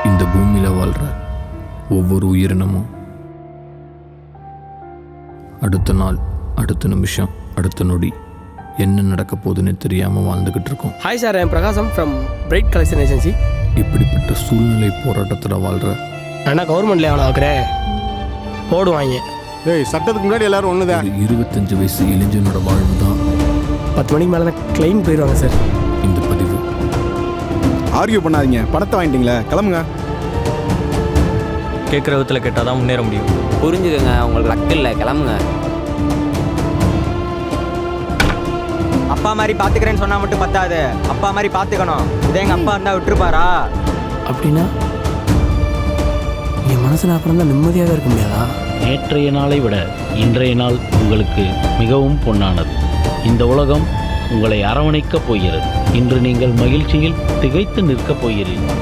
இந்த பூமியில் வாழ்கிற ஒவ்வொரு உயிரினமும் அடுத்த நாள், அடுத்த நிமிஷம், அடுத்த நொடி என்ன நடக்க போகுதுன்னு தெரியாமல் வாழ்ந்துக்கிட்டு இருக்கோம். ஹாய் சார், ஐம் பிரகாசம் ஃப்ரம் பிரைட் கலெக்ஷன் ஏஜென்சி. இப்படிப்பட்ட சூழ்நிலை போராட்டத்தில் வாழ்கிற நான் கவர்மெண்ட்ல எவ்வளோ ஆக்குறேன் போடுவாங்க. ஏய், சட்டத்துக்கு முன்னாடி எல்லாரும் ஒன்று தான். 25 வயசு இளைஞனோட வாழ்வு தான் 10 மணிக்கு மேலே தான் கிளைம் போயிடுவாங்க சார். இந்த பதிவு. ஆர்கியூ பண்ணாதீங்க, பணத்தை வாங்கிட்டீங்களே, கிளம்புங்க. கேட்குற விதத்தில் கேட்டால் தான் முன்னேற முடியும். புரிஞ்சுக்கங்க, உங்களுக்கு லக்கு இல்லை, கிளம்புங்க. அப்பா மாதிரி பார்த்துக்கிறேன்னு சொன்னால் மட்டும் பத்தாது, அப்பா மாதிரி பார்த்துக்கணும். இதே எங்கள் அப்பா இருந்தால் விட்டுருப்பாரா? அப்படின்னா என் மனசில் அப்புறம் தான் நிம்மதியாக இருக்க முடியாதா? நேற்றைய நாளை விட இன்றைய நாள் உங்களுக்கு மிகவும் பொன்னானது. இந்த உலகம் உங்களை அரவணைக்கப் போகிறது. இன்று நீங்கள் மகிழ்ச்சியில் திகைத்து நிற்கப் போகிறீர்கள்.